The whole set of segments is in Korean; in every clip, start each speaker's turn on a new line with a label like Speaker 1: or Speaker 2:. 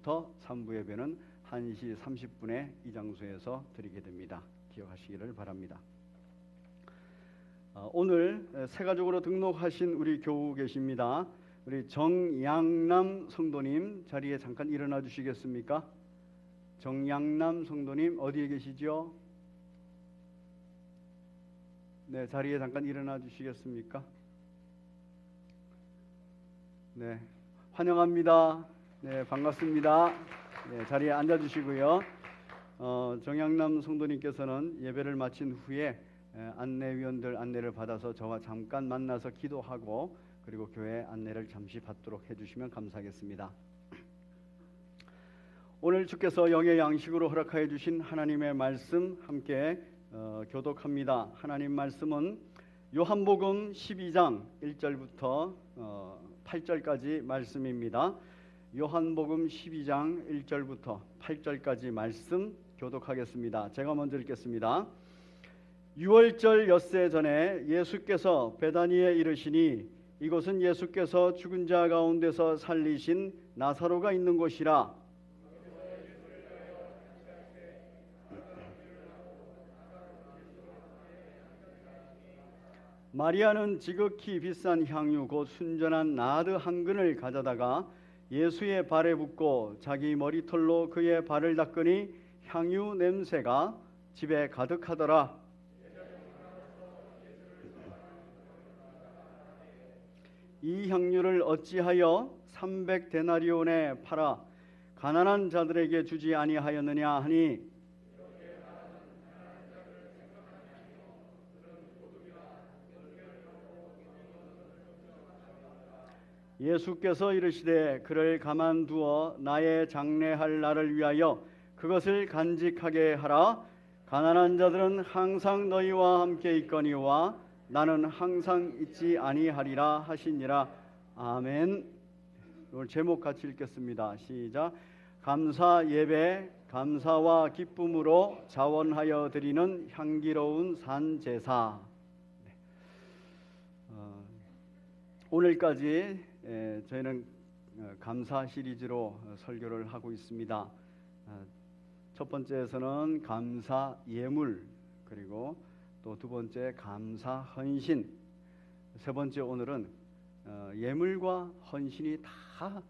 Speaker 1: 2시부터 3부 예배는 1시 30분에 이 장소에서 드리게 됩니다. 기억하시기를 바랍니다. 오늘 새 가족으로 등록하신 우리 교우 계십니다. 우리 정양남 성도님 자리에 잠깐 일어나 주시겠습니까? 정양남 성도님 어디에 계시죠? 네, 자리에 잠깐 일어나 주시겠습니까? 네, 환영합니다. 네, 반갑습니다. 네, 자리에 앉아 주시고요. 정양남 성도님께서는 예배를 마친 후에 안내위원들 안내를 받아서 저와 잠깐 만나서 기도하고 그리고 교회 안내를 잠시 받도록 해주시면 감사하겠습니다. 오늘 주께서 영의 양식으로 허락하여 주신 하나님의 말씀 함께 교독합니다. 하나님 말씀은 요한복음 12장 1절부터 8절까지 말씀입니다. 요한복음 12장 1절부터 8절까지 말씀 교독하겠습니다. 제가 먼저 읽겠습니다. 유월절 엿새 전에 예수께서 베다니에 이르시니 이곳은 예수께서 죽은 자 가운데서 살리신 나사로가 있는 곳이라. 마리아는 지극히 비싼 향유 곧 순전한 나드 한 근을 가져다가 예수의 발에 붓고 자기 머리털로 그의 발을 닦으니 향유 냄새가 집에 가득하더라. 이 향유를 어찌하여 300데나리온에 팔아 가난한 자들에게 주지 아니하였느냐 하니 예수께서 이르시되 그를 가만두어 나의 장례할 날을 위하여 그것을 간직하게 하라. 가난한 자들은 항상 너희와 함께 있거니와 나는 항상 있지 아니하리라 하시니라. 아멘. 오늘 제목 같이 읽겠습니다. 시작. 감사 예배, 감사와 기쁨으로 자원하여 드리는 향기로운 산 제사. 오늘까지 저희는 감사 시리즈로 설교를 하고 있습니다. 첫 번째에서는 감사 예물, 그리고 또 두 번째 감사 헌신, 세 번째 오늘은 예물과 헌신이 다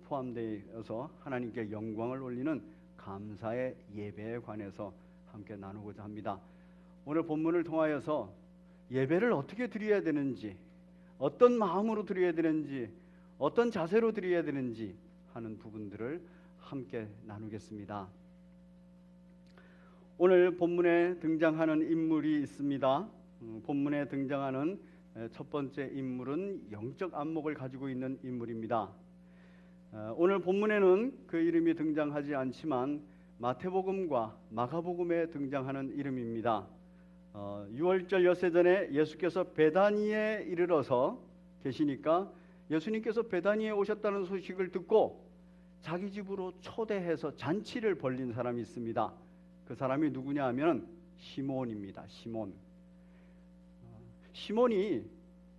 Speaker 1: 포함되어서 하나님께 영광을 올리는 감사의 예배에 관해서 함께 나누고자 합니다. 오늘 본문을 통하여서 예배를 어떻게 드려야 되는지, 어떤 마음으로 드려야 되는지, 어떤 자세로 드려야 되는지 하는 부분들을 함께 나누겠습니다. 오늘 본문에 등장하는 인물이 있습니다. 본문에 등장하는 첫 번째 인물은 영적 안목을 가지고 있는 인물입니다. 오늘 본문에는 그 이름이 등장하지 않지만 마태복음과 마가복음에 등장하는 이름입니다. 유월절 엿새 전에 예수께서 베다니에 이르러서 계시니까 예수님께서 베다니에 오셨다는 소식을 듣고 자기 집으로 초대해서 잔치를 벌린 사람이 있습니다. 그 사람이 누구냐 하면 시몬입니다. 시몬이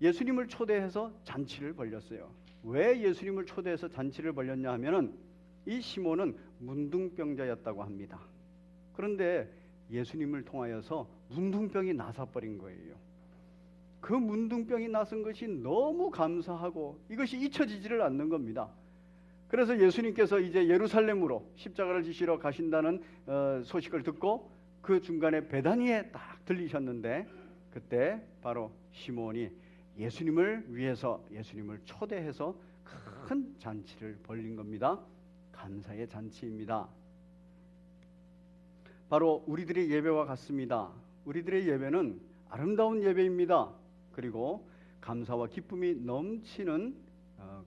Speaker 1: 예수님을 초대해서 잔치를 벌렸어요. 왜 예수님을 초대해서 잔치를 벌렸냐 하면 이 시몬은 문둥병자였다고 합니다. 그런데 예수님을 통하여서 문둥병이 나서버린 거예요. 그 문둥병이 나선 것이 너무 감사하고 이것이 잊혀지지를 않는 겁니다. 그래서 예수님께서 이제 예루살렘으로 십자가를 지시러 가신다는 소식을 듣고 그 중간에 베다니에 딱 들리셨는데 그때 바로 시몬이 예수님을 위해서 예수님을 초대해서 큰 잔치를 벌린 겁니다. 감사의 잔치입니다. 바로 우리들의 예배와 같습니다. 우리들의 예배는 아름다운 예배입니다. 그리고 감사와 기쁨이 넘치는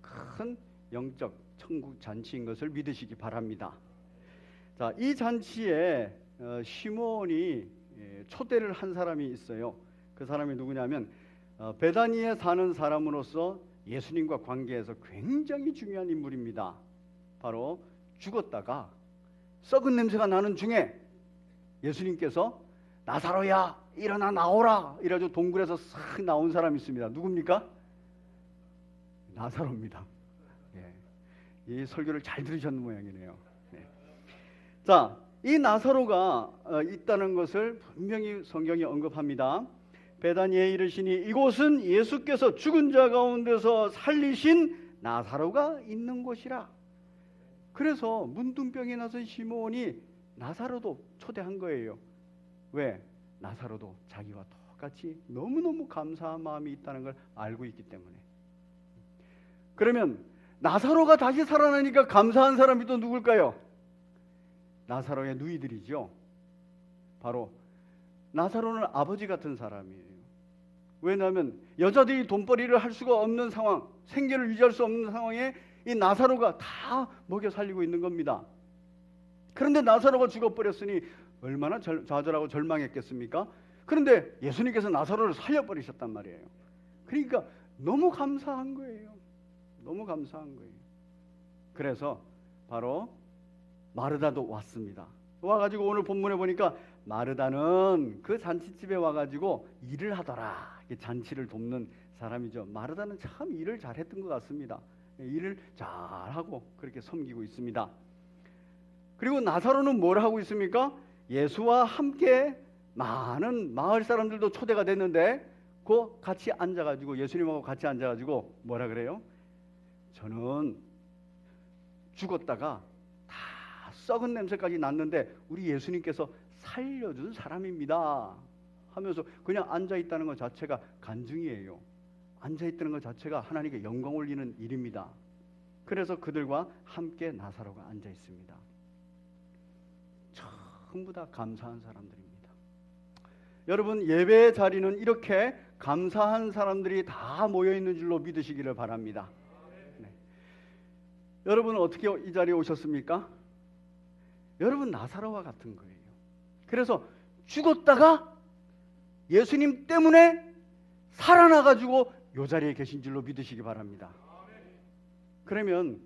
Speaker 1: 큰 영적 천국 잔치인 것을 믿으시기 바랍니다. 자, 이 잔치에 시몬이 초대를 한 사람이 있어요. 그 사람이 누구냐면 베다니에 사는 사람으로서 예수님과 관계에서 굉장히 중요한 인물입니다. 바로 죽었다가 썩은 냄새가 나는 중에 예수님께서 나사로야 일어나 나오라 이래가지고 동굴에서 싹 나온 사람이 있습니다. 누굽니까? 나사로입니다. 이 설교를 잘 들으셨는 모양이네요. 네. 자, 이 나사로가 있다는 것을 분명히 성경이 언급합니다. 베다니에 이르시니 이곳은 예수께서 죽은 자 가운데서 살리신 나사로가 있는 곳이라. 그래서 문둥병이 나선 시몬이 나사로도 초대한 거예요. 왜? 나사로도 자기와 똑같이 너무너무 감사한 마음이 있다는 걸 알고 있기 때문에. 그러면 나사로가 다시 살아나니까 감사한 사람이 또 누굴까요? 나사로의 누이들이죠. 바로 나사로는 아버지 같은 사람이에요. 왜냐하면 여자들이 돈벌이를 할 수가 없는 상황, 생계를 유지할 수 없는 상황에 이 나사로가 다 먹여 살리고 있는 겁니다. 그런데 나사로가 죽어버렸으니 얼마나 좌절하고 절망했겠습니까? 그런데 예수님께서 나사로를 살려버리셨단 말이에요. 그러니까 너무 감사한 거예요. 너무 감사한 거예요. 그래서 바로 마르다도 왔습니다. 와가지고 오늘 본문에 보니까 마르다는 그 잔치집에 와가지고 일을 하더라. 잔치를 돕는 사람이죠. 마르다는 참 일을 잘했던 것 같습니다. 일을 잘하고 그렇게 섬기고 있습니다. 그리고 나사로는 뭘 하고 있습니까? 예수와 함께 많은 마을 사람들도 초대가 됐는데 그 같이 앉아가지고 예수님하고 같이 앉아가지고 뭐라 그래요? 저는 죽었다가 다 썩은 냄새까지 났는데 우리 예수님께서 살려준 사람입니다 하면서 그냥 앉아있다는 것 자체가 간증이에요. 앉아있다는 것 자체가 하나님께 영광 올리는 일입니다. 그래서 그들과 함께 나사로가 앉아있습니다. 전부 다 감사한 사람들입니다. 여러분, 예배의 자리는 이렇게 감사한 사람들이 다 모여있는 줄로 믿으시기를 바랍니다. 네. 여러분은 어떻게 이 자리에 오셨습니까? 여러분 나사로와 같은 거예요. 그래서 죽었다가 예수님 때문에 살아나가지고 이 자리에 계신 줄로 믿으시기 바랍니다. 그러면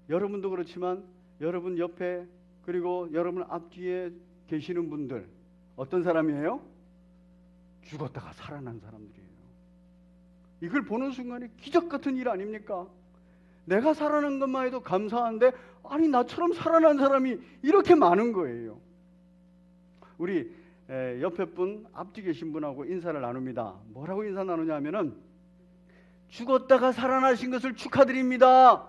Speaker 1: 여러분도 그렇지만 여러분 옆에 그리고 여러분 앞뒤에 계시는 분들 어떤 사람이에요? 죽었다가 살아난 사람들이에요. 이걸 보는 순간에 기적 같은 일 아닙니까? 내가 살아난 것만 해도 감사한데 아니 나처럼 살아난 사람이 이렇게 많은 거예요. 우리 옆에 분 앞뒤 계신 분하고 인사를 나눕니다. 뭐라고 인사 나누냐면은 죽었다가 살아나신 것을 축하드립니다.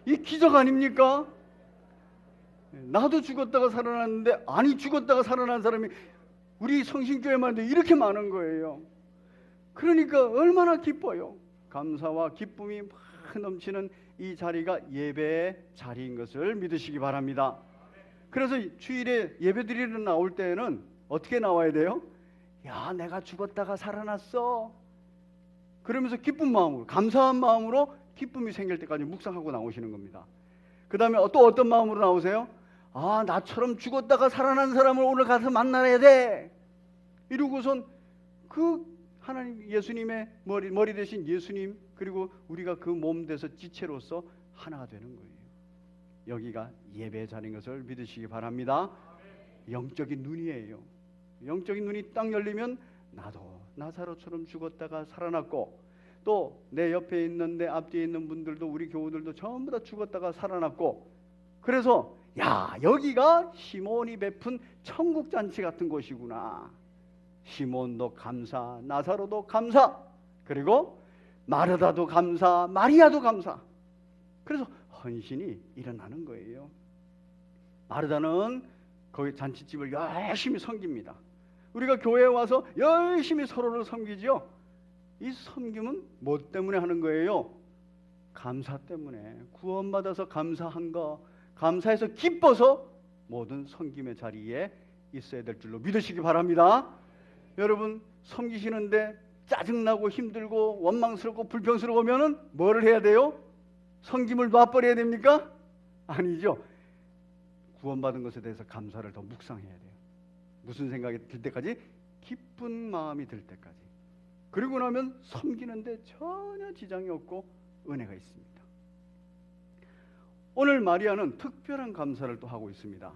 Speaker 1: 이 기적 아닙니까? 나도 죽었다가 살아났는데 아니 죽었다가 살아난 사람이 우리 성신교회만 해도 이렇게 많은 거예요. 그러니까 얼마나 기뻐요. 감사와 기쁨이 막 넘치는 이 자리가 예배의 자리인 것을 믿으시기 바랍니다. 그래서 주일에 예배드리러 나올 때는 어떻게 나와야 돼요? 야, 내가 죽었다가 살아났어. 그러면서 기쁜 마음으로, 감사한 마음으로 기쁨이 생길 때까지 묵상하고 나오시는 겁니다. 그 다음에 또 어떤 마음으로 나오세요? 아, 나처럼 죽었다가 살아난 사람을 오늘 가서 만나야 돼. 이러고선 그 하나님 예수님의 머리 대신 예수님 그리고 우리가 그 몸 돼서 지체로서 하나가 되는 거예요. 여기가 예배 자리인 것을 믿으시기 바랍니다. 영적인 눈이에요. 영적인 눈이 딱 열리면 나도 나사로처럼 죽었다가 살아났고 또 내 옆에 있는 내 앞뒤에 있는 분들도 우리 교우들도 전부 다 죽었다가 살아났고 그래서 야 여기가 시몬이 베푼 천국잔치 같은 곳이구나. 시몬도 감사, 나사로도 감사, 그리고 마르다도 감사, 마리아도 감사. 그래서 헌신이 일어나는 거예요. 마르다는 거기 잔치집을 열심히 섬깁니다. 우리가 교회에 와서 열심히 서로를 섬기죠. 이 섬김은 뭐 때문에 하는 거예요? 감사 때문에. 구원받아서 감사한 거, 감사해서 기뻐서 모든 섬김의 자리에 있어야 될 줄로 믿으시기 바랍니다. 여러분 섬기시는데 짜증나고 힘들고 원망스럽고 불평스러우면은 뭐를 해야 돼요? 섬김을 놔버려야 됩니까? 아니죠. 구원받은 것에 대해서 감사를 더 묵상해야 돼요. 무슨 생각이 들 때까지? 기쁜 마음이 들 때까지. 그리고 나면 섬기는데 전혀 지장이 없고 은혜가 있습니다. 오늘 마리아는 특별한 감사를 또 하고 있습니다.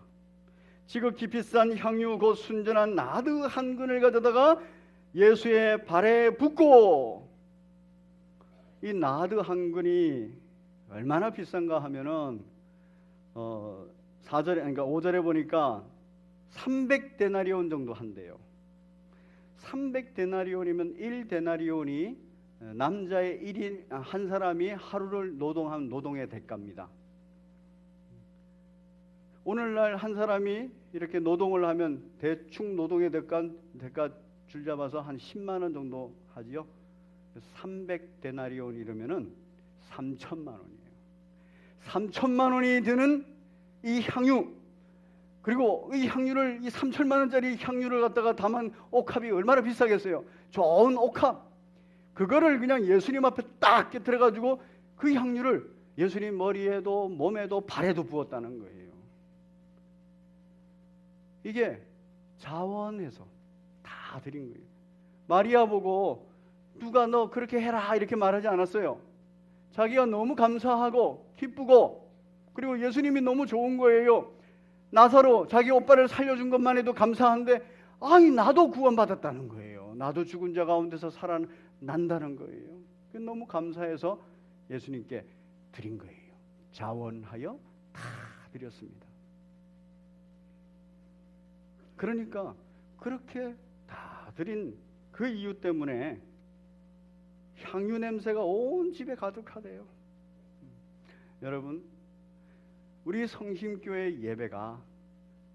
Speaker 1: 지극히 비싼 향유 곧 순전한 나드 한 근을 가져다가 예수의 발에 붓고 이 나드 한 근이 얼마나 비싼가 하면은 4절에 그러니까 5절에 보니까 300데나리온 정도 한대요. 300데나리온이면 1데나리온이 남자의 1인 한 사람이 하루를 노동한 노동의 대가입니다. 오늘날 한 사람이 이렇게 노동을 하면 대충 노동의 대가 줄 잡아서 한 10만 원 정도 하지요. 300데나리온 이러면은 3천만 원이에요. 3천만 원이 드는 이 향유, 그리고 이 향유를 이 3천만 원짜리 향유를 갖다가 담은 옥합이 얼마나 비싸겠어요. 좋은 옥합, 그거를 그냥 예수님 앞에 딱 곁들여 가지고 그 향유를 예수님 머리에도 몸에도 발에도 부었다는 거예요. 이게 자원해서 다 드린 거예요. 마리아 보고 누가 너 그렇게 해라 이렇게 말하지 않았어요. 자기가 너무 감사하고 기쁘고, 그리고 예수님이 너무 좋은 거예요. 나사로 자기 오빠를 살려준 것만 해도 감사한데, 아니 나도 구원받았다는 거예요. 나도 죽은 자 가운데서 살아난다는 거예요. 너무 감사해서 예수님께 드린 거예요. 자원하여 다 드렸습니다. 그러니까 그렇게 다 드린 그 이유 때문에 향유 냄새가 온 집에 가득하대요. 여러분, 우리 성심교회 예배가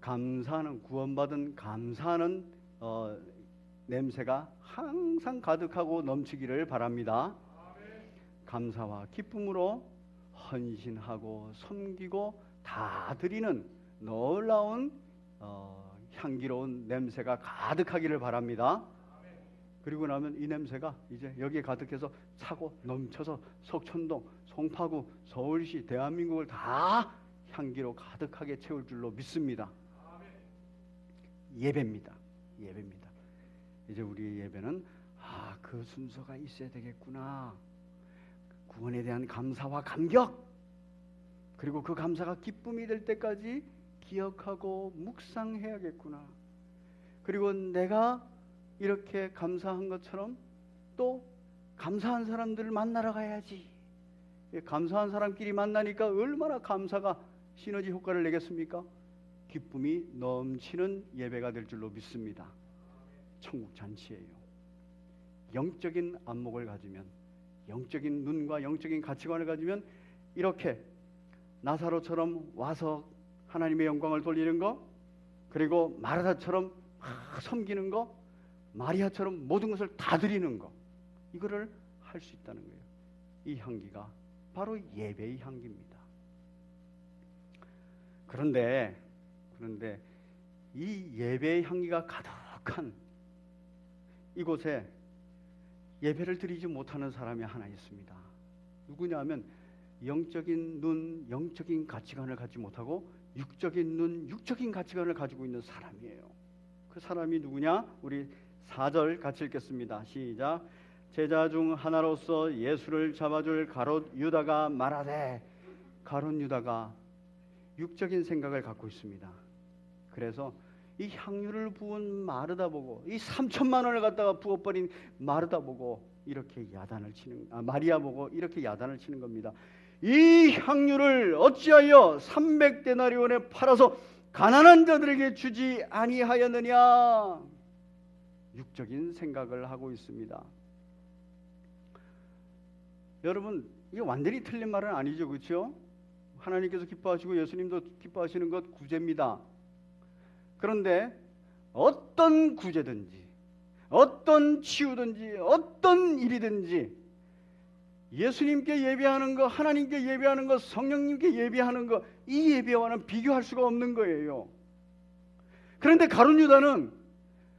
Speaker 1: 감사하는, 구원받은 감사하는 냄새가 항상 가득하고 넘치기를 바랍니다. 감사와 기쁨으로 헌신하고 섬기고 다 드리는 놀라운 향기로운 냄새가 가득하기를 바랍니다. 그리고 나면 이 냄새가 이제 여기에 가득해서 차고 넘쳐서 석천동, 송파구, 서울시, 대한민국을 다 향기로 가득하게 채울 줄로 믿습니다. 예배입니다. 예배입니다. 이제 우리의 예배는 그 순서가 있어야 되겠구나. 구원에 대한 감사와 감격, 그리고 그 감사가 기쁨이 될 때까지 기억하고 묵상해야겠구나. 그리고 내가 이렇게 감사한 것처럼 또 감사한 사람들을 만나러 가야지. 감사한 사람끼리 만나니까 얼마나 감사가 시너지 효과를 내겠습니까? 기쁨이 넘치는 예배가 될 줄로 믿습니다. 천국 잔치예요. 영적인 안목을 가지면, 영적인 눈과 영적인 가치관을 가지면 이렇게 나사로처럼 와서 하나님의 영광을 돌리는 거, 그리고 마르다처럼 섬기는 거, 마리아처럼 모든 것을 다 드리는 거, 이거를 할 수 있다는 거예요. 이 향기가 바로 예배의 향기입니다. 그런데 이 예배의 향기가 가득한 이곳에 예배를 드리지 못하는 사람이 하나 있습니다. 누구냐면 영적인 눈, 영적인 가치관을 갖지 못하고 육적인 눈, 육적인 가치관을 가지고 있는 사람이에요. 그 사람이 누구냐? 우리 4절 같이 읽겠습니다. 시작. 제자 중 하나로서 예수를 잡아줄 가롯 유다가 말하되, 가롯 유다가 육적인 생각을 갖고 있습니다. 그래서 이 향유를 부은 마르다 보고, 이 3천만 원을 갖다가 부어버린 마르다 보고 이렇게 야단을 치는, 마리아 보고 이렇게 야단을 치는 겁니다. 이 향유를 어찌하여 300데나리온에 팔아서 가난한 자들에게 주지 아니하였느냐? 육적인 생각을 하고 있습니다. 여러분, 이게 완전히 틀린 말은 아니죠, 그렇죠? 하나님께서 기뻐하시고 예수님도 기뻐하시는 것 구제입니다. 그런데 어떤 구제든지, 어떤 치유든지, 어떤 일이든지 예수님께 예배하는 거, 하나님께 예배하는 거, 성령님께 예배하는 거, 이 예배와는 비교할 수가 없는 거예요. 그런데 가룟 유다는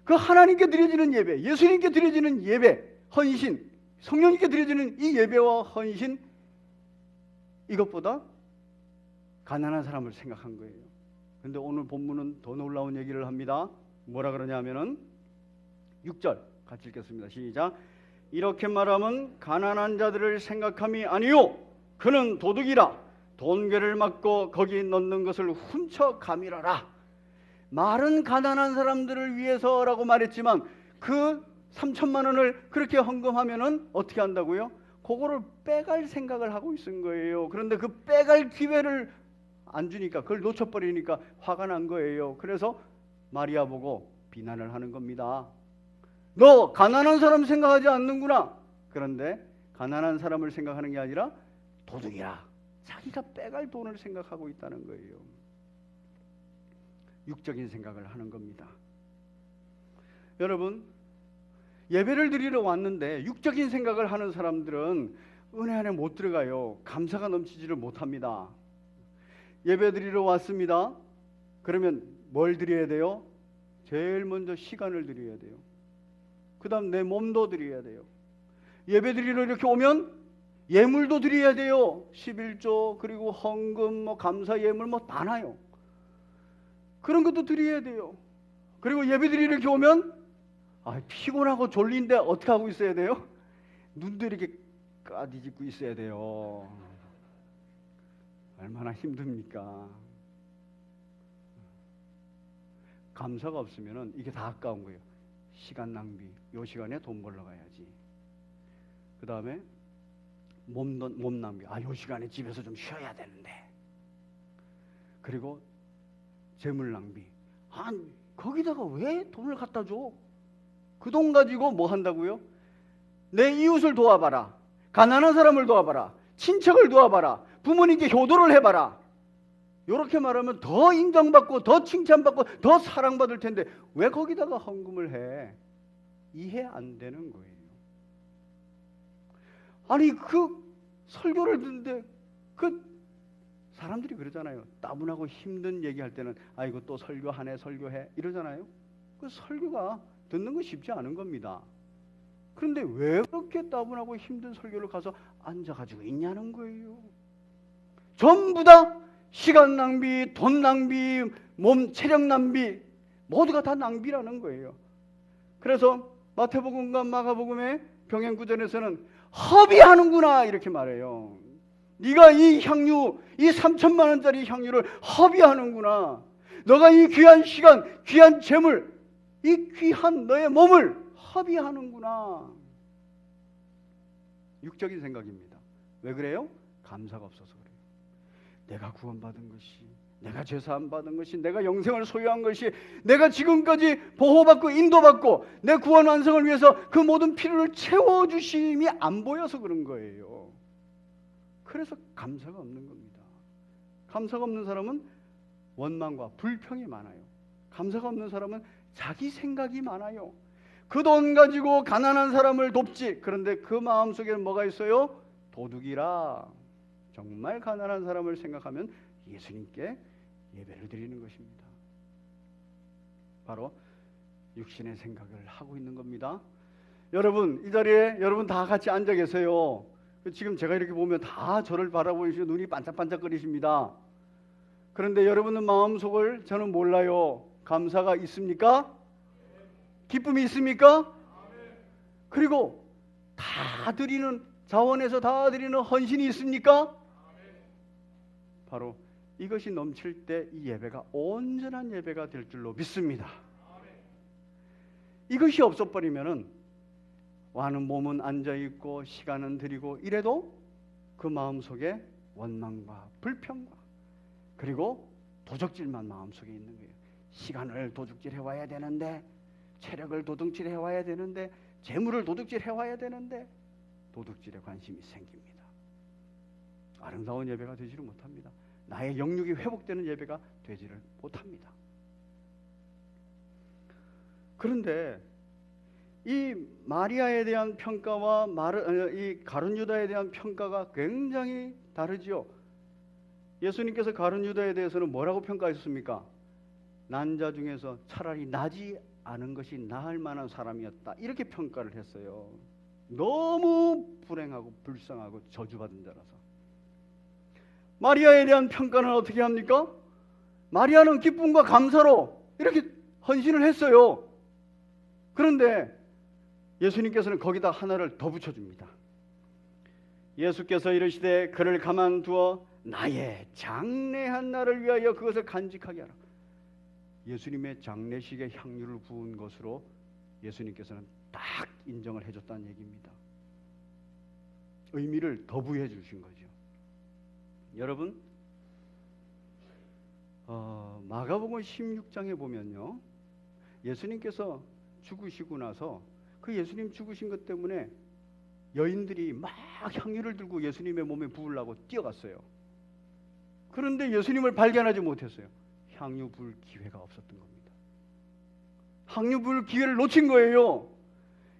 Speaker 1: 그 하나님께 드려지는 예배, 예수님께 드려지는 예배, 헌신, 성령님께 드려지는 이 예배와 헌신, 이것보다 가난한 사람을 생각한 거예요. 그런데 오늘 본문은 더 놀라운 얘기를 합니다. 뭐라 그러냐면은 6절 같이 읽겠습니다. 시작. 이렇게 말하면 가난한 자들을 생각함이 아니요 그는 도둑이라 돈괴를 맞고 거기 넣는 것을 훔쳐 가밀어라. 말은 가난한 사람들을 위해서라고 말했지만 그 3천만 원을 그렇게 헌금하면은 어떻게 한다고요? 그 그거를 빼갈 생각을 하고 있은 거예요. 그런데 그 빼갈 기회를 안 주니까, 그걸 놓쳐버리니까 화가 난 거예요. 그래서 마리아 보고 비난을 하는 겁니다. 너 가난한 사람 생각하지 않는구나. 그런데 가난한 사람을 생각하는 게 아니라 도둑이야, 자기가 빼갈 돈을 생각하고 있다는 거예요. 육적인 생각을 하는 겁니다. 여러분, 예배를 드리러 왔는데 육적인 생각을 하는 사람들은 은혜 안에 못 들어가요. 감사가 넘치지를 못합니다. 예배 드리러 왔습니다. 그러면 뭘 드려야 돼요? 제일 먼저 시간을 드려야 돼요. 그 다음 내 몸도 드려야 돼요. 예배 드리러 이렇게 오면 예물도 드려야 돼요. 11조, 그리고 헌금, 감사 예물 많아요. 그런 것도 드려야 돼요. 그리고 예배 드리러 이렇게 오면 피곤하고 졸린데 어떻게 하고 있어야 돼요? 눈도 이렇게 까디짓고 있어야 돼요. 얼마나 힘듭니까? 감사가 없으면 이게 다 아까운 거예요. 시간 낭비. 요 시간에 돈 벌러 가야지. 그 다음에 몸 낭비. 요 시간에 집에서 좀 쉬어야 되는데. 그리고 재물 낭비. 거기다가 왜 돈을 갖다 줘? 그 돈 가지고 뭐 한다고요? 내 이웃을 도와봐라. 가난한 사람을 도와봐라. 친척을 도와봐라. 부모님께 효도를 해봐라. 이렇게 말하면 더 인정받고 더 칭찬받고 더 사랑받을 텐데 왜 거기다가 헌금을 해? 이해 안 되는 거예요. 아니 그 설교를 듣는데 그 사람들이 그러잖아요. 따분하고 힘든 얘기할 때는 아이고 또 설교하네 설교해 이러잖아요. 그 설교가 듣는 거 쉽지 않은 겁니다. 그런데 왜 그렇게 따분하고 힘든 설교를 가서 앉아가지고 있냐는 거예요. 전부 다 시간 낭비, 돈 낭비, 몸 체력 낭비, 모두가 다 낭비라는 거예요. 그래서 마태복음과 마가복음의 병행구전에서는 허비하는구나 이렇게 말해요. 네가 이 향유, 이 3천만 원짜리 향유를 허비하는구나. 너가 이 귀한 시간, 귀한 재물, 이 귀한 너의 몸을 허비하는구나. 육적인 생각입니다. 왜 그래요? 감사가 없어서 그래요. 내가 구원받은 것이, 내가 죄사함 받은 것이, 내가 영생을 소유한 것이, 내가 지금까지 보호받고 인도받고 내 구원 완성을 위해서 그 모든 필요를 채워주심이 안 보여서 그런 거예요. 그래서 감사가 없는 겁니다. 감사가 없는 사람은 원망과 불평이 많아요. 감사가 없는 사람은 자기 생각이 많아요. 그 돈 가지고 가난한 사람을 돕지. 그런데 그 마음속에는 뭐가 있어요? 도둑이라. 정말 가난한 사람을 생각하면 예수님께 예배를 드리는 것입니다. 바로 육신의 생각을 하고 있는 겁니다. 여러분, 이 자리에 여러분 다 같이 앉아 계세요. 지금 제가 이렇게 보면 다 저를 바라보시고 눈이 반짝반짝거리십니다. 그런데 여러분의 마음속을 저는 몰라요. 감사가 있습니까? 기쁨이 있습니까? 그리고 다 드리는, 자원에서 다 드리는 헌신이 있습니까? 바로 이것이 넘칠 때 이 예배가 온전한 예배가 될 줄로 믿습니다. 이것이 없어버리면은 와는 몸은 앉아있고 시간은 드리고 이래도 그 마음속에 원망과 불평과 그리고 도적질만 마음속에 있는 거예요. 시간을 도둑질해 와야 되는데, 체력을 도둑질해 와야 되는데, 재물을 도둑질해 와야 되는데 도둑질에 관심이 생깁니다. 아름다운 예배가 되지를 못합니다. 나의 영육이 회복되는 예배가 되지를 못합니다. 그런데 이 마리아에 대한 평가와 이 가룟 유다에 대한 평가가 굉장히 다르지요. 예수님께서 가룟 유다에 대해서는 뭐라고 평가하셨습니까? 난 자 중에서 차라리 나지 않은 것이 나을 만한 사람이었다, 이렇게 평가를 했어요. 너무 불행하고 불쌍하고 저주받은 자라서. 마리아에 대한 평가는 어떻게 합니까? 마리아는 기쁨과 감사로 이렇게 헌신을 했어요. 그런데 예수님께서는 거기다 하나를 더 붙여줍니다. 예수께서 이르시되 그를 가만두어 나의 장례한 날을 위하여 그것을 간직하게 하라. 예수님의 장례식에 향유를 부은 것으로 예수님께서는 딱 인정을 해줬다는 얘기입니다. 의미를 더 부여해 주신 거죠. 여러분, 마가복음 16장에 보면요, 예수님께서 죽으시고 나서 그 예수님 죽으신 것 때문에 여인들이 막 향유를 들고 예수님의 몸에 부으려고 뛰어갔어요. 그런데 예수님을 발견하지 못했어요. 향유 부을 기회가 없었던 겁니다. 향유 부을 기회를 놓친 거예요.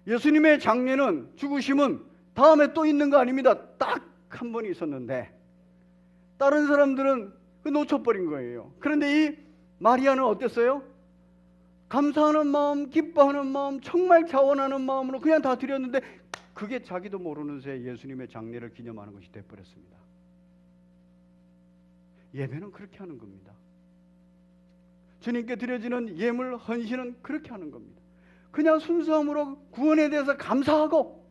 Speaker 1: 예수님의 장례는, 죽으심은 다음에 또 있는 거 아닙니다. 딱 한 번 있었는데 다른 사람들은 놓쳐버린 거예요. 그런데 이 마리아는 어땠어요? 감사하는 마음, 기뻐하는 마음, 정말 자원하는 마음으로 그냥 다 드렸는데 그게 자기도 모르는 새 예수님의 장례를 기념하는 것이 돼버렸습니다. 예배는 그렇게 하는 겁니다. 주님께 드려지는 예물, 헌신은 그렇게 하는 겁니다. 그냥 순수함으로 구원에 대해서 감사하고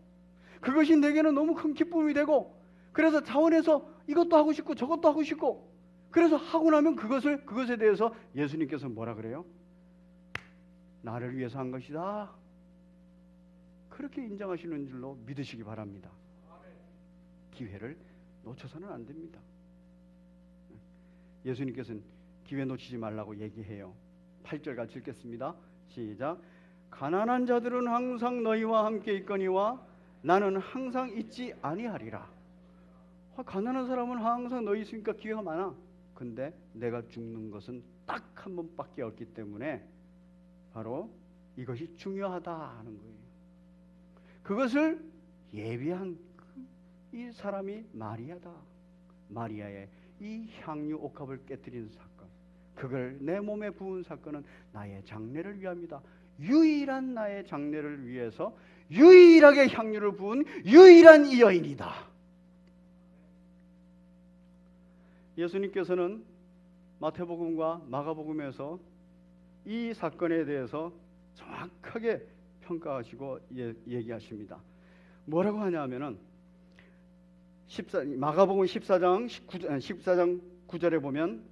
Speaker 1: 그것이 내게는 너무 큰 기쁨이 되고, 그래서 자원해서 이것도 하고 싶고 저것도 하고 싶고, 그래서 하고 나면 그것에 대해서 예수님께서 뭐라 그래요? 나를 위해서 한 것이다. 그렇게 인정하시는 줄로 믿으시기 바랍니다. 기회를 놓쳐서는 안 됩니다. 예수님께서는 기회 놓치지 말라고 얘기해요. 8절 같이 읽겠습니다. 시작. 가난한 자들은 항상 너희와 함께 있거니와 나는 항상 있지 아니하리라. 가난한 사람은 항상 너희 있으니까 기회가 많아. 근데 내가 죽는 것은 딱 한 번밖에 없기 때문에 바로 이것이 중요하다 하는 거예요. 그것을 예비한 이 사람이 마리아다. 마리아의 이 향유 옥합을 깨뜨린 사건, 그걸 내 몸에 부은 사건은 나의 장례를 위함이다. 유일한 나의 장례를 위해서 유일하게 향유를 부은 유일한 이 여인이다. 예수님께서는 마태복음과 마가복음에서 이 사건에 대해서 정확하게 평가하시고 얘기하십니다. 뭐라고 하냐면은 마가복음 14장 9절에 보면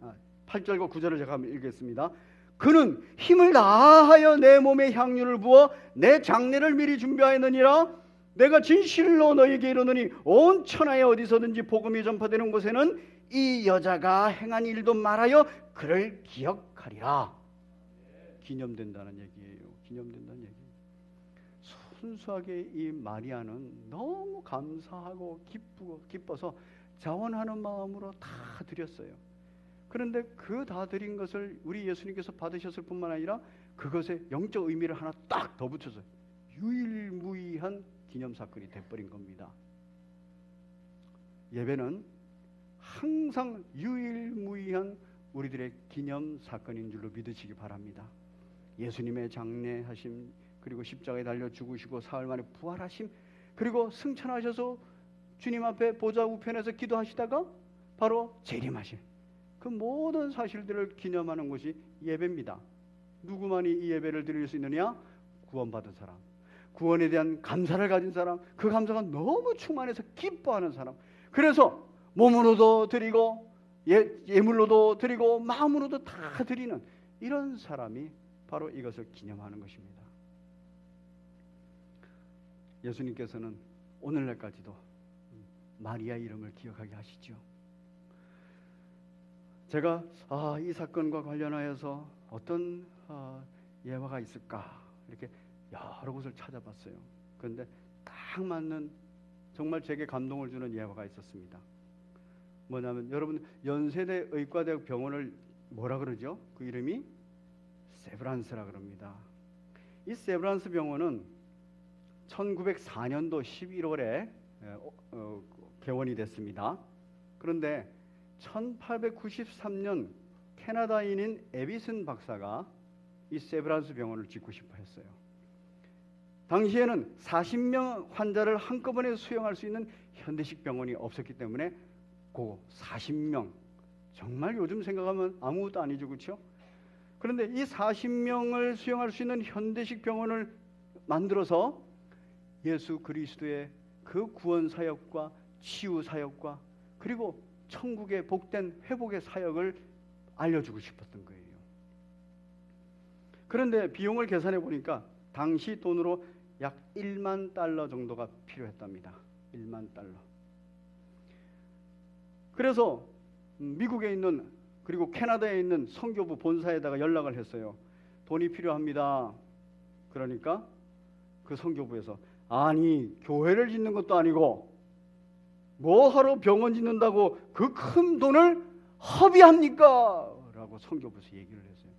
Speaker 1: 8절과 9절을 제가 한번 읽겠습니다. 그는 힘을 다하여 내 몸에 향유를 부어 내 장례를 미리 준비하였느니라. 내가 진실로 너희에게 이르노니 온 천하에 어디서든지 복음이 전파되는 곳에는 이 여자가 행한 일도 말하여 그를 기억하리라. 기념된다는 얘기예요. 기념된다는 얘기예요. 순수하게 이 마리아는 너무 감사하고 기뻐서 자원하는 마음으로 다 드렸어요. 그런데 그 다 드린 것을 우리 예수님께서 받으셨을 뿐만 아니라 그것에 영적 의미를 하나 딱 더 붙여서 유일무이한 기념사건이 돼버린 겁니다. 예배는 항상 유일무이한 우리들의 기념사건인 줄로 믿으시기 바랍니다. 예수님의 장례하심, 그리고 십자가에 달려 죽으시고 사흘 만에 부활하심, 그리고 승천하셔서 주님 앞에 보좌 우편에서 기도하시다가 바로 재림하심, 그 모든 사실들을 기념하는 것이 예배입니다. 누구만이 이 예배를 드릴 수 있느냐? 구원받은 사람, 구원에 대한 감사를 가진 사람, 그 감사가 너무 충만해서 기뻐하는 사람, 그래서 몸으로도 드리고 예물로도 드리고 마음으로도 다 드리는 이런 사람이 바로 이것을 기념하는 것입니다. 예수님께서는 오늘날까지도 마리아 이름을 기억하게 하시죠. 제가 이 사건과 관련하여서 어떤 예화가 있을까 이렇게 여러 곳을 찾아봤어요. 그런데 딱 맞는 정말 제게 감동을 주는 예화가 있었습니다. 뭐냐면 여러분 연세대 의과대학 병원을 뭐라 그러죠? 그 이름이 세브란스라 그럽니다. 이 세브란스 병원은 1904년도 11월에 개원이 됐습니다. 그런데 1893년 캐나다인인 에비슨 박사가 이 세브란스 병원을 짓고 싶어 했어요. 당시에는 40명 환자를 한꺼번에 수용할 수 있는 현대식 병원이 없었기 때문에 그 40명, 정말 요즘 생각하면 아무것도 아니죠, 그렇죠? 그런데 이 40명을 수용할 수 있는 현대식 병원을 만들어서 예수 그리스도의 그 구원 사역과 치유 사역과 그리고 천국의 복된 회복의 사역을 알려주고 싶었던 거예요. 그런데 비용을 계산해 보니까 당시 돈으로 약 1만 달러 정도가 필요했답니다. 1만 달러. 그래서 미국에 있는 그리고 캐나다에 있는 선교부 본사에다가 연락을 했어요. 돈이 필요합니다. 그러니까 그 선교부에서 아니 교회를 짓는 것도 아니고 뭐하러 병원 짓는다고 그 큰 돈을 허비합니까? 라고 선교부에서 얘기를 했어요.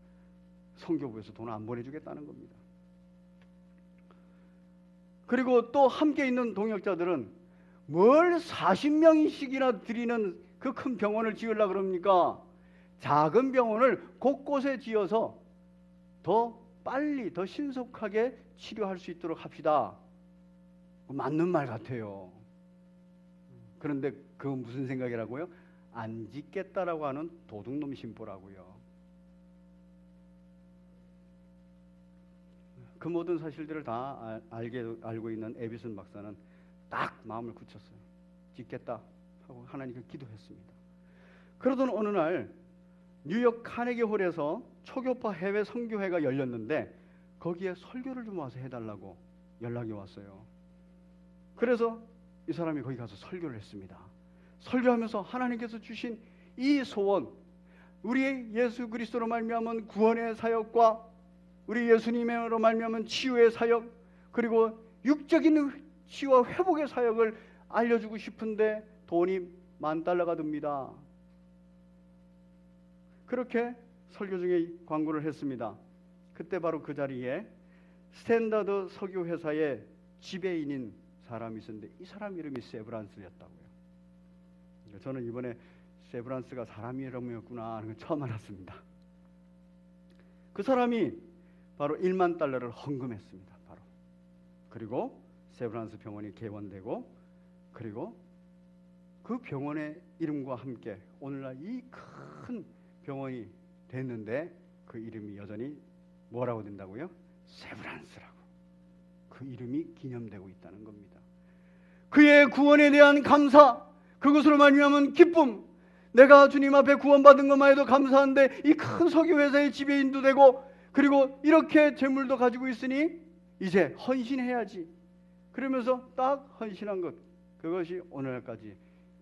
Speaker 1: 선교부에서 돈 안 보내주겠다는 겁니다. 그리고 또 함께 있는 동역자들은 뭘 40명씩이나 드리는 그 큰 병원을 지으려고 그럽니까? 작은 병원을 곳곳에 지어서 더 빨리 더 신속하게 치료할 수 있도록 합시다. 맞는 말 같아요. 그런데 그건 무슨 생각이라고요? 안 짓겠다라고 하는 도둑놈 심보라고요. 그 모든 사실들을 다 알고 있는 에비슨 박사는 딱 마음을 굳혔어요. 짓겠다 하고 하나님께 기도했습니다. 그러던 어느 날 뉴욕 카네기 홀에서 초교파 해외 선교회가 열렸는데 거기에 설교를 좀 와서 해달라고 연락이 왔어요. 그래서 이 사람이 거기 가서 설교를 했습니다. 설교하면서 하나님께서 주신 이 소원, 우리 예수 그리스도로 말미암은 구원의 사역과 우리 예수님으로 말미암은 치유의 사역, 그리고 육적인 치유와 회복의 사역을 알려주고 싶은데 돈이 $10,000가 듭니다. 그렇게 설교 중에 광고를 했습니다. 그때 바로 그 자리에 스탠다드 석유 회사의 지배인인 사람이 있었는데 이 사람 이름이 세브란스였다고요. 저는 이번에 세브란스가 사람 이름이었구나 하는 걸 처음 알았습니다. 그 사람이 바로 $10,000,000를 헌금했습니다. 바로. 그리고 세브란스 병원이 개원되고 그리고 그 병원의 이름과 함께 오늘날 이 큰 병원이 됐는데 그 이름이 여전히 뭐라고 된다고요? 세브란스라고. 그 이름이 기념되고 있다는 겁니다. 그의 구원에 대한 감사, 그것으로 말미암은 기쁨, 내가 주님 앞에 구원받은 것만 해도 감사한데 이 큰 석유회사의 지배인도 되고 그리고 이렇게 재물도 가지고 있으니 이제 헌신해야지. 그러면서 딱 헌신한 것, 그것이 오늘까지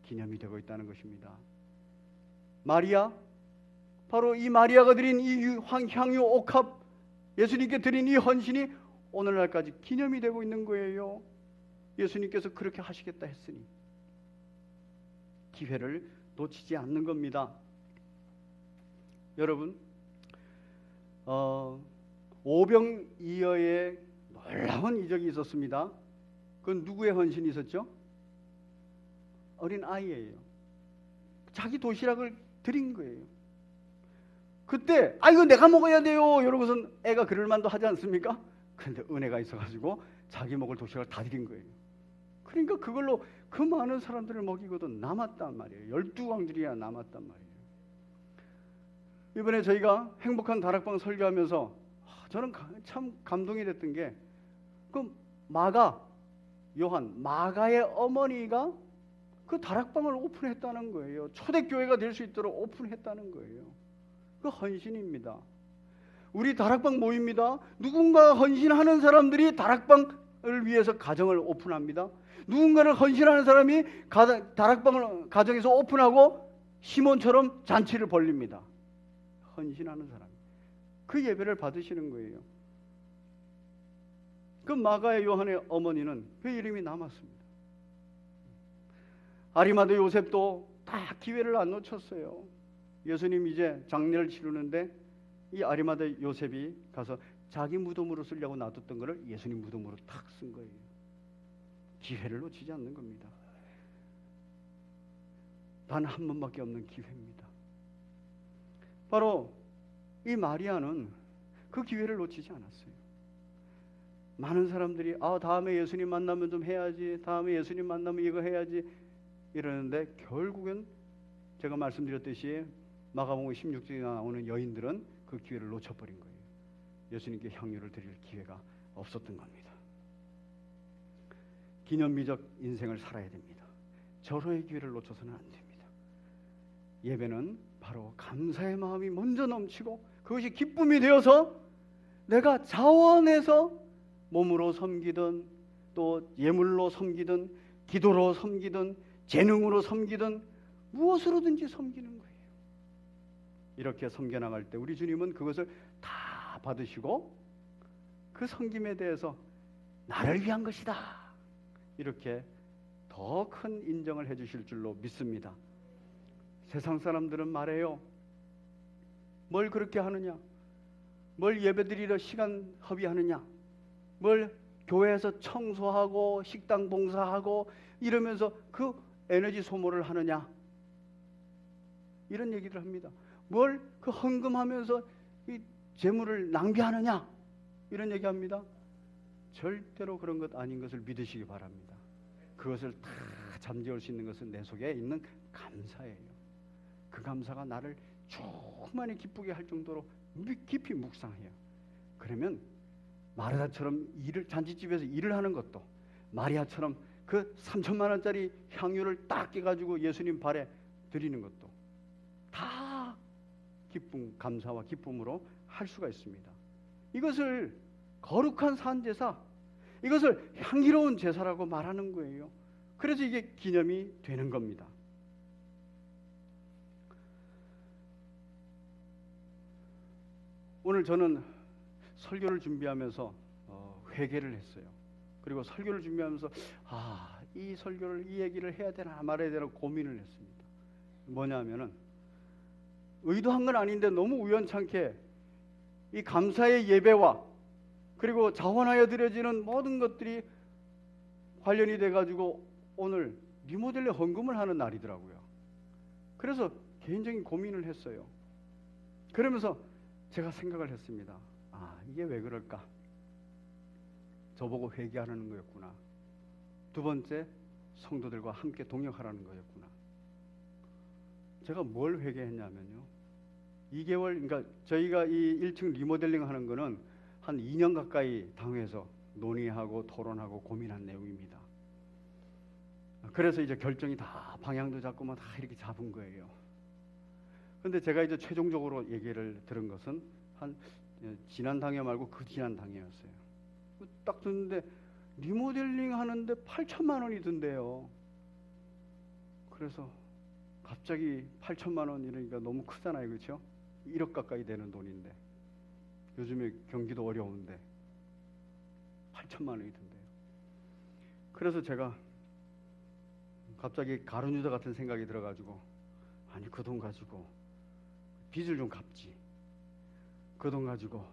Speaker 1: 기념이 되고 있다는 것입니다. 마리아, 바로 이 마리아가 드린 이 향유 옥합, 예수님께 드린 이 헌신이 오늘날까지 기념이 되고 있는 거예요. 예수님께서 그렇게 하시겠다 했으니 기회를 놓치지 않는 겁니다. 여러분, 오병이어의 놀라운 이적이 있었습니다. 그건 누구의 헌신이 있었죠? 어린 아이예요. 자기 도시락을 드린 거예요. 그때 이거 내가 먹어야 돼요 이러고선 애가 그럴 만도 하지 않습니까? 그런데 은혜가 있어가지고 자기 먹을 도시락을 다 드린 거예요. 그러니까 그걸로 그 많은 사람들을 먹이고도 남았단 말이에요. 12광들이야 남았단 말이에요. 이번에 저희가 행복한 다락방 설교하면서 저는 참 감동이 됐던 게 그 마가의 어머니가 그 다락방을 오픈했다는 거예요. 초대교회가 될 수 있도록 오픈했다는 거예요. 그 헌신입니다. 우리 다락방 모입니다. 누군가 헌신하는 사람들이 다락방을 위해서 가정을 오픈합니다. 누군가를 헌신하는 사람이 다락방을 가정에서 오픈하고 시몬처럼 잔치를 벌립니다. 헌신하는 사람. 그 예배를 받으시는 거예요. 그 마가의 요한의 어머니는 그 이름이 남았습니다. 아리마대 요셉도 다 기회를 안 놓쳤어요. 예수님 이제 장례를 치르는데 이 아리마대 요셉이 가서 자기 무덤으로 쓰려고 놔뒀던 것을 예수님 무덤으로 탁 쓴 거예요. 기회를 놓치지 않는 겁니다. 단 한 번밖에 없는 기회입니다. 바로 이 마리아는 그 기회를 놓치지 않았어요. 많은 사람들이 다음에 예수님 만나면 좀 해야지, 다음에 예수님 만나면 이거 해야지 이러는데 결국엔 제가 말씀드렸듯이 마가복음 16장에 나오는 여인들은 그 기회를 놓쳐버린 거예요. 예수님께 향유를 드릴 기회가 없었던 겁니다. 기념비적 인생을 살아야 됩니다. 절호의 기회를 놓쳐서는 안 됩니다. 예배는 바로 감사의 마음이 먼저 넘치고 그것이 기쁨이 되어서 내가 자원해서 몸으로 섬기든 또 예물로 섬기든 기도로 섬기든 재능으로 섬기든 무엇으로든지 섬기는 거예요. 이렇게 섬겨나갈 때 우리 주님은 그것을 다 받으시고 그 섬김에 대해서 나를 위한 것이다, 이렇게 더 큰 인정을 해주실 줄로 믿습니다. 세상 사람들은 말해요. 뭘 그렇게 하느냐, 뭘 예배드리러 시간 허비하느냐, 뭘 교회에서 청소하고 식당 봉사하고 이러면서 그 에너지 소모를 하느냐, 이런 얘기를 합니다. 뭘 그 헌금하면서 이 재물을 낭비하느냐, 이런 얘기합니다. 절대로 그런 것 아닌 것을 믿으시기 바랍니다. 그것을 다 잠재울 수 있는 것은 내 속에 있는 감사예요. 그 감사가 나를 충만히 기쁘게 할 정도로 깊이 묵상해요. 그러면 마르다처럼 잔치집에서 일을 하는 것도, 마리아처럼 그 3천만 원짜리 향유를 딱 깨가지고 예수님 발에 드리는 것도 다 기쁨, 감사와 기쁨으로 할 수가 있습니다. 이것을 거룩한 산제사, 이것을 향기로운 제사라고 말하는 거예요. 그래서 이게 기념이 되는 겁니다. 오늘 저는 설교를 준비하면서 회개를 했어요. 그리고 설교를 준비하면서 이 설교를, 이 얘기를 해야 되나 말아야 되나 고민을 했습니다. 뭐냐면은 의도한 건 아닌데 너무 우연찮게 이 감사의 예배와 그리고 자원하여 드려지는 모든 것들이 관련이 돼가지고 오늘 리모델링 헌금을 하는 날이더라고요. 그래서 개인적인 고민을 했어요. 그러면서 제가 생각을 했습니다. 이게 왜 그럴까? 저보고 회개하라는 거였구나. 두 번째, 성도들과 함께 동역하라는 거였구나. 제가 뭘 회개했냐면요, 2개월, 그러니까 저희가 이 1층 리모델링 하는 거는 한 2년 가까이 당회에서 논의하고 토론하고 고민한 내용입니다. 그래서 이제 결정이 다 방향도 잡고 다 이렇게 잡은 거예요. 근데 제가 이제 최종적으로 얘기를 들은 것은 한 지난 당회 말고 그 지난 당회였어요. 딱 듣는데 리모델링 하는데 8천만 원이 든대요. 그래서 갑자기 8천만 원 이러니까 너무 크잖아요, 그렇죠? 1억 가까이 되는 돈인데, 요즘에 경기도 어려운데 8천만 원이 든대요. 그래서 제가 갑자기 가룟유다 같은 생각이 들어가지고, 아니 그 돈 가지고 빚을 좀 갚지, 그 돈 가지고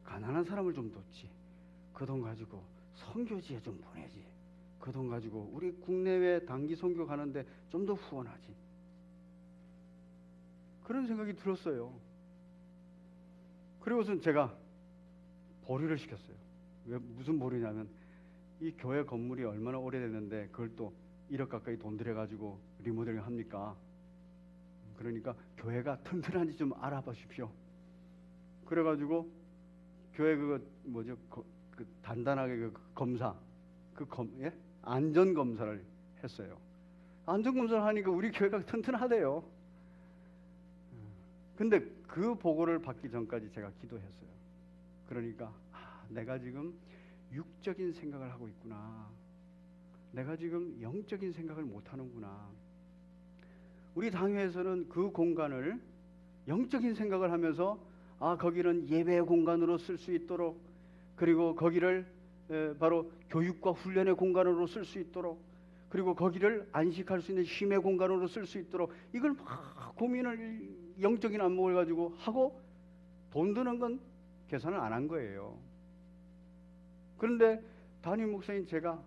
Speaker 1: 가난한 사람을 좀 돕지, 그 돈 가지고 선교지에 좀 보내지, 그 돈 가지고 우리 국내외 단기 선교 가는데 좀 더 후원하지, 그런 생각이 들었어요. 그리고선 제가 보류를 시켰어요. 왜, 무슨 보류냐면 이 교회 건물이 얼마나 오래됐는데 그걸 또 1억 가까이 돈 들여가지고 리모델링 합니까? 그러니까 교회가 튼튼한지 좀 알아봐 주십시오. 그래가지고 교회 그 단단하게 그 검사, 안전 검사를 했어요. 안전 검사를 하니까 우리 교회가 튼튼하대요. 근데 그 보고를 받기 전까지 제가 기도했어요. 그러니까 내가 지금 육적인 생각을 하고 있구나. 내가 지금 영적인 생각을 못 하는구나. 우리 당회에서는 그 공간을 영적인 생각을 하면서 거기는 예배 공간으로 쓸 수 있도록, 그리고 거기를 바로 교육과 훈련의 공간으로 쓸 수 있도록, 그리고 거기를 안식할 수 있는 쉼의 공간으로 쓸 수 있도록, 이걸 막 고민을 영적인 안목을 가지고 하고 돈 드는 건 계산을 안 한 거예요. 그런데 담임 목사님 제가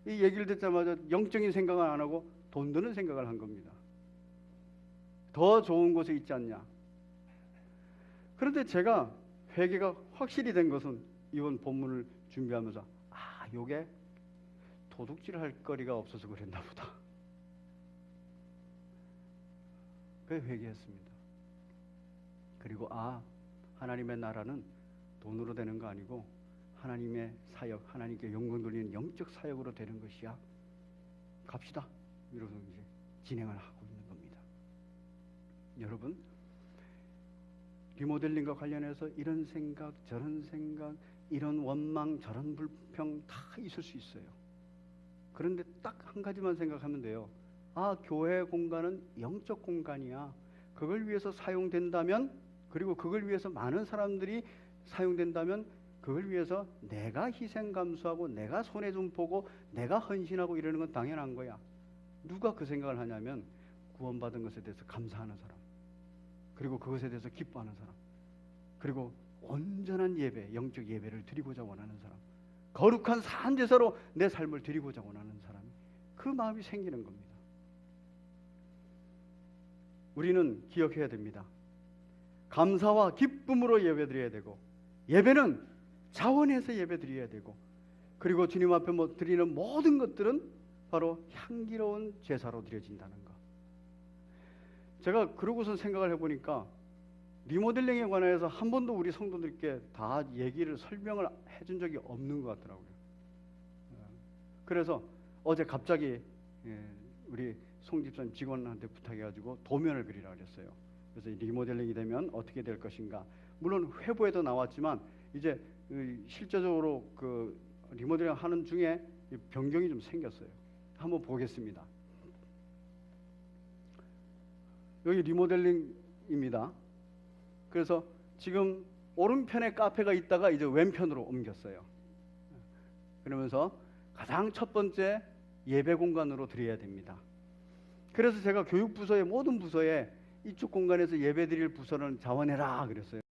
Speaker 1: 이 얘기를 듣자마자 영적인 생각을 안 하고 돈 드는 생각을 한 겁니다. 더 좋은 곳에 있지 않냐. 그런데 제가 회개가 확실히 된 것은 이번 본문을 준비하면서 요게 도둑질할 거리가 없어서 그랬나 보다. 그래 회개했습니다. 그리고 하나님의 나라는 돈으로 되는 거 아니고 하나님의 사역, 하나님께 영광 돌리는 영적 사역으로 되는 것이야. 갑시다. 이러면서 이제 진행을 하고 있는 겁니다. 여러분, 리모델링과 관련해서 이런 생각, 저런 생각, 이런 원망, 저런 불평 다 있을 수 있어요. 그런데 딱 한 가지만 생각하면 돼요. 교회 공간은 영적 공간이야. 그걸 위해서 사용된다면, 그리고 그걸 위해서 많은 사람들이 사용된다면, 그걸 위해서 내가 희생 감수하고 내가 손해 좀 보고 내가 헌신하고 이러는 건 당연한 거야. 누가 그 생각을 하냐면 구원받은 것에 대해서 감사하는 사람, 그리고 그것에 대해서 기뻐하는 사람, 그리고 온전한 예배, 영적 예배를 드리고자 원하는 사람, 거룩한 산제사로 내 삶을 드리고자 원하는 사람이 그 마음이 생기는 겁니다. 우리는 기억해야 됩니다. 감사와 기쁨으로 예배드려야 되고, 예배는 자원해서 예배드려야 되고, 그리고 주님 앞에 드리는 모든 것들은 바로 향기로운 제사로 드려진다는 것. 제가 그러고서 생각을 해보니까 리모델링에 관해서 한 번도 우리 성도들께 다 얘기를 설명을 해준 적이 없는 것 같더라고요. 그래서 어제 갑자기 우리 송 집사님 직원한테 부탁해가지고 도면을 그리라 그랬어요. 그래서 리모델링이 되면 어떻게 될 것인가. 물론 회보에도 나왔지만 이제 실제적으로 그 리모델링 하는 중에 변경이 좀 생겼어요. 한번 보겠습니다. 여기 리모델링입니다. 그래서 지금 오른편에 카페가 있다가 이제 왼편으로 옮겼어요. 그러면서 가장 첫 번째 예배 공간으로 드려야 됩니다. 그래서 제가 교육부서의 모든 부서에 이쪽 공간에서 예배 드릴 부서는 자원해라 그랬어요.